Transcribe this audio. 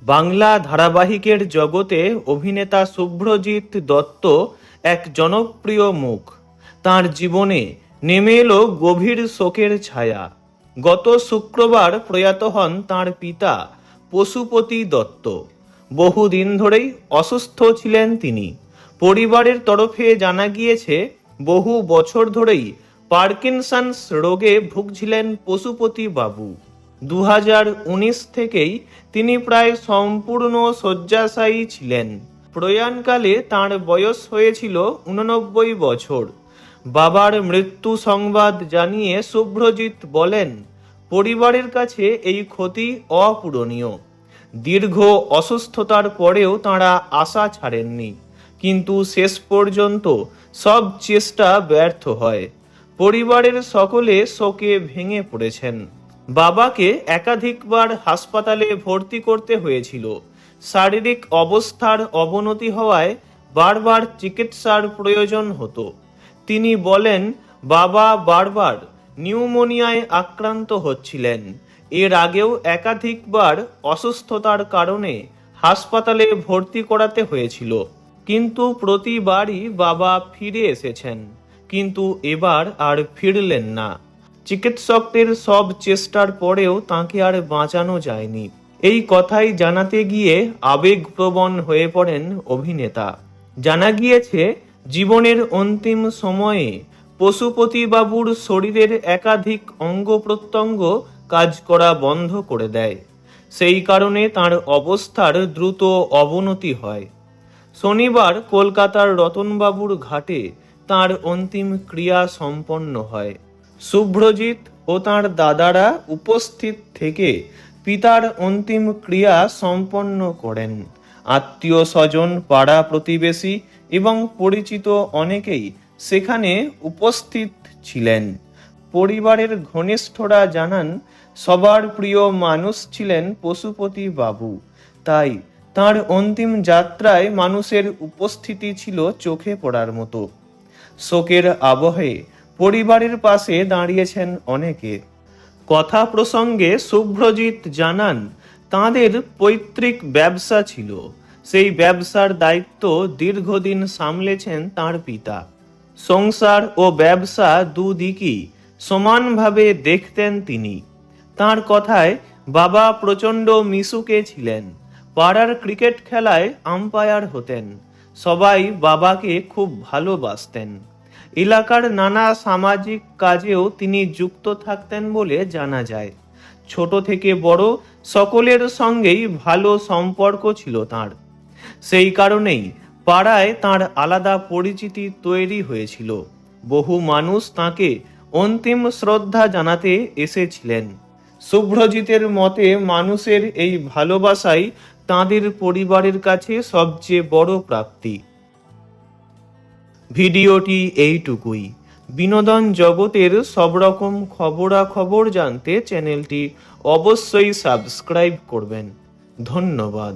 বাংলা ধারাবাহিকের জগতে অভিনেতা শুভ্রজিৎ দত্ত এক জনপ্রিয় মুখ। তার জীবনে নেমে এলো গভীর শোকের ছায়া। গত শুক্রবার প্রয়াত হন তার পিতা পশুপতি দত্ত। বহুদিন ধরেই অসুস্থ ছিলেন তিনি। পরিবারের তরফে জানা গিয়েছে, বহু বছর ধরেই পার্কিনসন্স রোগে ভুগছিলেন পশুপতি বাবু। 2019 থেকেই তিনি প্রায় সম্পূর্ণ শয্যাশায়ী ছিলেন। প্রয়াণকালে তাঁর বয়স হয়েছিল 89 বছর। বাবার মৃত্যু সংবাদ জানিয়ে শুভ্রজিৎ বলেন, পরিবারের কাছে এই ক্ষতি অপূরণীয়। দীর্ঘ অসুস্থতার পরেও তাঁরা আশা ছাড়েননি, কিন্তু শেষ পর্যন্ত সব চেষ্টা ব্যর্থ হয়। পরিবারের সকলে শোকে ভেঙে পড়েছেন। বাবাকে একাধিকবার হাসপাতালে ভর্তি করতে হয়েছিল। শারীরিক অবস্থার অবনতি হওয়ায় বারবার চিকিৎসার প্রয়োজন হতো। তিনি বলেন, বাবা বারবার নিউমোনিয়ায় আক্রান্ত হচ্ছিলেন। এর আগেও একাধিকবার অসুস্থতার কারণে হাসপাতালে ভর্তি করাতে হয়েছিল, কিন্তু প্রতিবারই বাবা ফিরে এসেছেন। কিন্তু এবার আর ফিরলেন না। চিকিৎসকদের সব চেষ্টার পরেও তাঁকে আর বাঁচানো যায়নি। এই কথাই জানাতে গিয়ে আবেগপ্রবণ হয়ে পড়েন অভিনেতা। জানা গিয়েছে, জীবনের অন্তিম সময়ে পশুপতি বাবুর শরীরের একাধিক অঙ্গ প্রত্যঙ্গ কাজ করা বন্ধ করে দেয়। সেই কারণে তার অবস্থার দ্রুত অবনতি হয়। শনিবার কলকাতার রতনবাবুর ঘাটে তার অন্তিম ক্রিয়া সম্পন্ন হয়। শুভ্রজিৎ ও তাঁর দাদারা উপস্থিত থেকে পিতার অন্তিম ক্রিয়া সম্পন্ন করেন। আত্মীয় স্বজন, পাড়া প্রতিবেশী এবং পরিচিত অনেকেই সেখানে উপস্থিত ছিলেন। পরিবারের ঘনিষ্ঠরা জানান, সবার প্রিয় মানুষ ছিলেন পশুপতি বাবু। তাই তাঁর অন্তিম যাত্রায় মানুষের উপস্থিতি ছিল চোখে পড়ার মতো। শোকের আবহে পরিবারের পাশে দাঁড়িয়েছেন অনেকে। কথা প্রসঙ্গে শুভ্রজিৎ জানান, তাঁদের পৈতৃক ব্যবসা ছিল। সেই ব্যবসার দায়িত্ব দীর্ঘদিন সামলেছেন তাঁর পিতা। সংসার ও ব্যবসা দুদিকই সমানভাবে দেখতেন তিনি। তাঁর কথায়, বাবা প্রচণ্ড মিশুকে ছিলেন। পাড়ার ক্রিকেট খেলায় আম্পায়ার হতেন। সবাই বাবাকে খুব ভালোবাসতেন। এলাকার নানা সামাজিক কাজেও তিনি যুক্ত থাকতেন বলে জানা যায়। ছোট থেকে বড় সকলের সঙ্গেই ভালো সম্পর্ক ছিল তাঁর। সেই কারণেই পাড়ায় তাঁর আলাদা পরিচিতি তৈরি হয়েছিল। বহু মানুষ তাঁকে অন্তিম শ্রদ্ধা জানাতে এসেছিলেন। শুভ্রজিতের মতে, মানুষের এই ভালোবাসাই তাঁদের পরিবারের কাছে সবচেয়ে বড় প্রাপ্তি। ভিডিওটি এইটুকুই। বিনোদন জগতের সব রকম খবরাখবর জানতে চ্যানেলটি অবশ্যই সাবস্ক্রাইব করবেন। ধন্যবাদ।